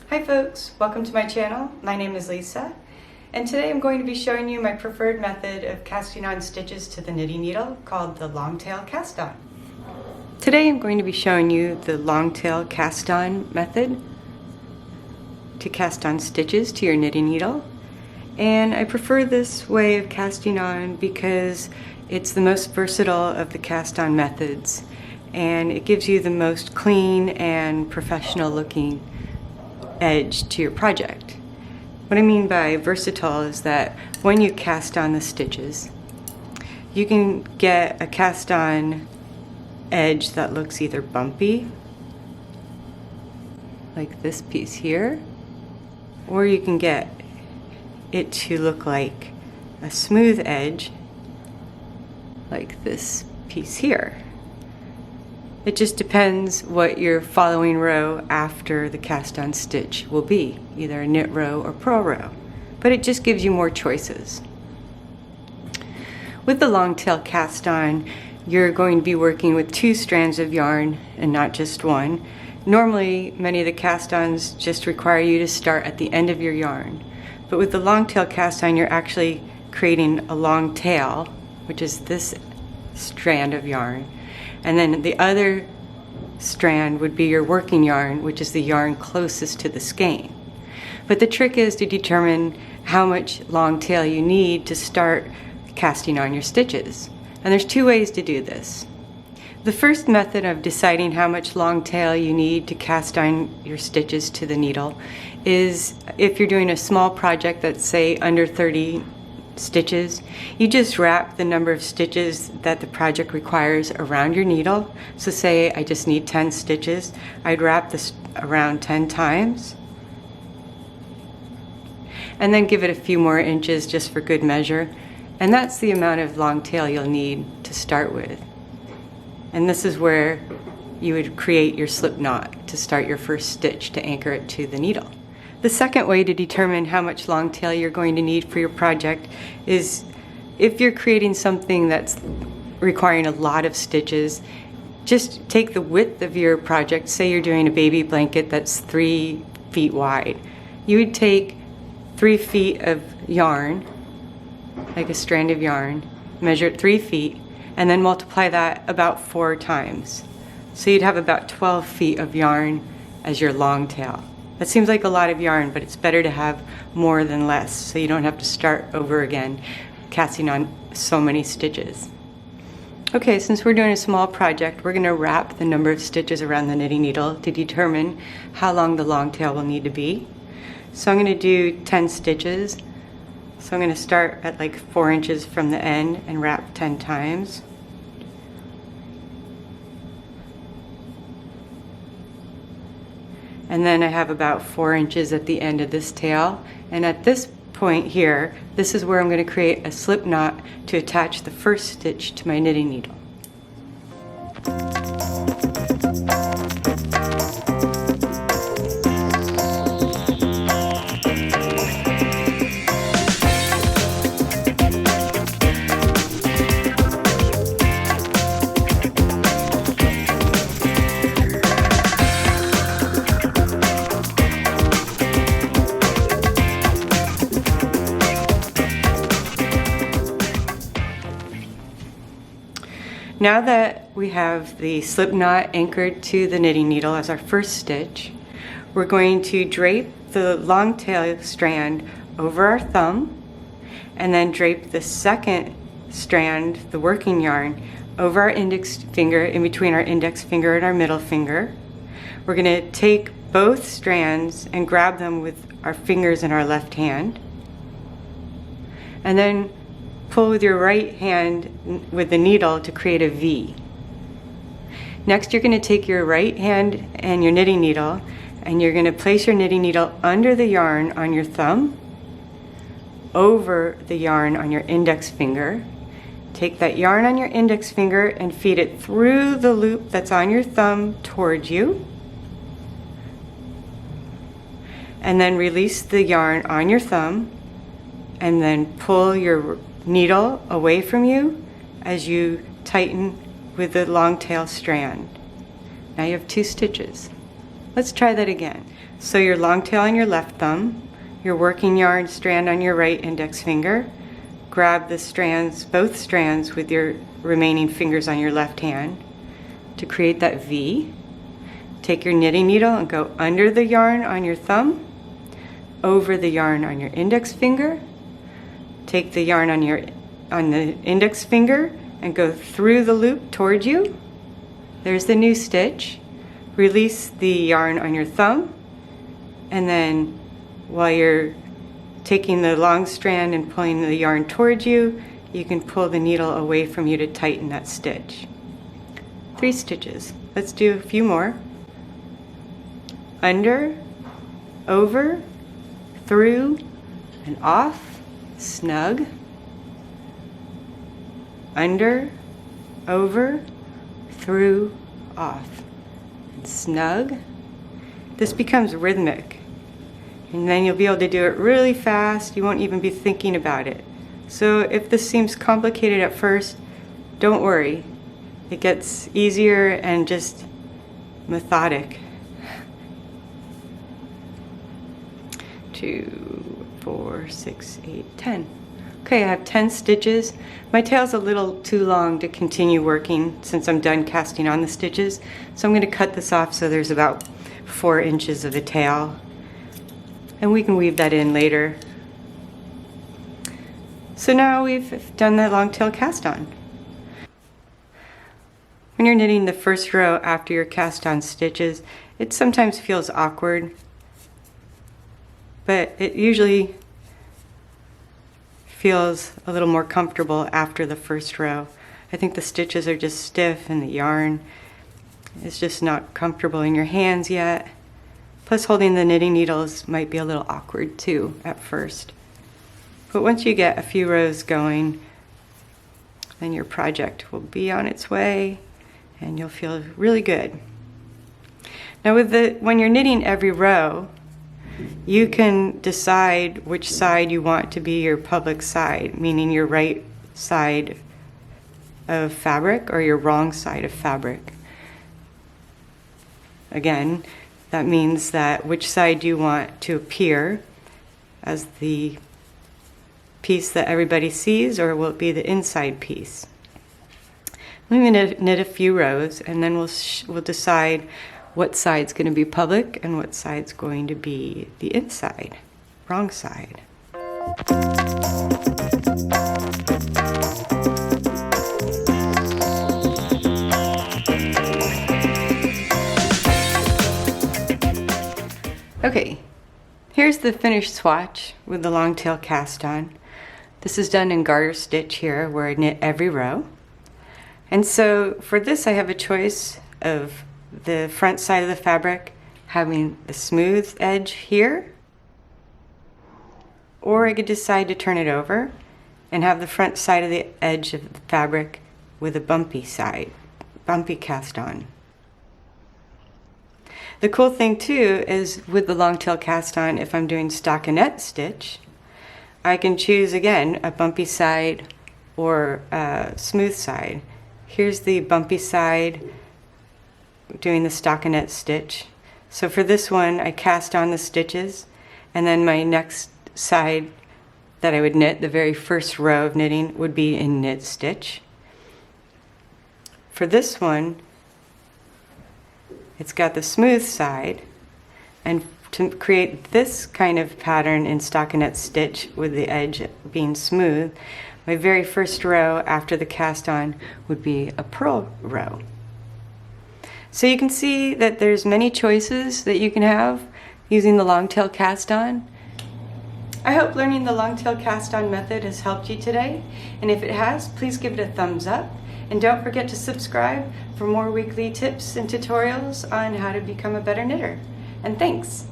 Hi folks, welcome to my channel. My name is Lisa, and today I'm going to be showing you my preferred method of casting on stitches to the knitting needle called the longtail cast on. Today I'm going to be showing you the longtail cast on method to cast on stitches to your knitting needle. And I prefer this way of casting on because it's the most versatile of the cast on methods, and it gives you the most clean and professional looking edge to your project. What I mean by versatile is that when you cast on the stitches, you can get a cast on edge that looks either bumpy, like this piece here, or you can get it to look like a smooth edge, like this piece here. It just depends what your following row after the cast on stitch will be, either a knit row or purl row, but it just gives you more choices. With the longtail cast on, you're going to be working with 2 strands of yarn and not just one. Normally, many of the cast-ons just require you to start at the end of your yarn, but with the longtail cast on, you're actually creating a long tail, which is this strand of yarn, and then the other strand would be your working yarn, which is the yarn closest to the skein. But the trick is to determine how much long tail you need to start casting on your stitches. And there's 2 ways to do this. The first method of deciding how much long tail you need to cast on your stitches to the needle is if you're doing a small project that's, say, under 30 stitches, you just wrap the number of stitches that the project requires around your needle. So say I just need 10 stitches, I'd wrap this around 10 times and then give it a few more inches just for good measure. And that's the amount of long tail you'll need to start with. And this is where you would create your slip knot to start your first stitch to anchor it to the needle. The second way to determine how much long tail you're going to need for your project is if you're creating something that's requiring a lot of stitches, just take the width of your project. Say you're doing a baby blanket that's 3 feet wide. You would take 3 feet of yarn, like a strand of yarn, measure it 3 feet, and then multiply that about 4 times. So you'd have about 12 feet of yarn as your long tail. That seems like a lot of yarn, but it's better to have more than less, so you don't have to start over again casting on so many stitches. Okay, since we're doing a small project, we're going to wrap the number of stitches around the knitting needle to determine how long the long tail will need to be. So I'm going to do 10 stitches. So I'm going to start at like 4 inches from the end and wrap 10 times. And then I have about 4 inches at the end of this tail. And at this point here, this is where I'm going to create a slip knot to attach the first stitch to my knitting needle. Now that we have the slip knot anchored to the knitting needle as our first stitch, we're going to drape the long tail strand over our thumb and then drape the second strand, the working yarn, over our index finger, in between our index finger and our middle finger. We're going to take both strands and grab them with our fingers in our left hand, and then pull with your right hand with the needle to create a V. Next, you're going to take your right hand and your knitting needle, and you're going to place your knitting needle under the yarn on your thumb, over the yarn on your index finger. Take that yarn on your index finger and feed it through the loop that's on your thumb towards you. And then release the yarn on your thumb, and then pull your needle away from you as you tighten with the long tail strand. Now you have 2 stitches. Let's try that again. So your long tail on your left thumb, your working yarn strand on your right index finger, grab the strands, both strands with your remaining fingers on your left hand to create that V. Take your knitting needle and go under the yarn on your thumb, over the yarn on your index finger. Take the yarn on the index finger and go through the loop toward you. There's the new stitch. Release the yarn on your thumb, and then while you're taking the long strand and pulling the yarn towards you, you can pull the needle away from you to tighten that stitch. 3 stitches. Let's do a few more. Under, over, through, and off, snug. Under, over, through, off, and snug. This becomes rhythmic, and then you'll be able to do it really fast. You won't even be thinking about it. So if this seems complicated at first, don't worry. It gets easier and just methodic. 2, 4, 6, 8, 10. Okay, I have 10 stitches. My tail's a little too long to continue working since I'm done casting on the stitches. So I'm going to cut this off so there's about 4 inches of the tail. And we can weave that in later. So now we've done the long tail cast on. When you're knitting the first row after your cast on stitches, it sometimes feels awkward, but it usually feels a little more comfortable after the first row. I think the stitches are just stiff and the yarn is just not comfortable in your hands yet. Plus holding the knitting needles might be a little awkward too at first. But once you get a few rows going, then your project will be on its way and you'll feel really good. Now when you're knitting every row, you can decide which side you want to be your public side, meaning your right side of fabric or your wrong side of fabric. Again, that means that which side you want to appear as the piece that everybody sees, or will it be the inside piece? I'm going to knit a few rows and then we'll decide what side's going to be public and what side's going to be the inside, wrong side. Okay, here's the finished swatch with the long tail cast on. This is done in garter stitch here, where I knit every row. And so for this I have a choice of the front side of the fabric having the smooth edge here, or I could decide to turn it over and have the front side of the edge of the fabric with a bumpy side, bumpy cast on. The cool thing too is with the long tail cast on, if I'm doing stockinette stitch, I can choose again a bumpy side or a smooth side. Here's the bumpy side doing the stockinette stitch. So for this one I cast on the stitches, and then my next side that I would knit, the very first row of knitting, would be in knit stitch. For this one it's got the smooth side, and to create this kind of pattern in stockinette stitch with the edge being smooth, my very first row after the cast on would be a purl row. So you can see that there's many choices that you can have using the long tail cast on. I hope learning the long tail cast on method has helped you today, and if it has, please give it a thumbs up, and don't forget to subscribe for more weekly tips and tutorials on how to become a better knitter. And thanks!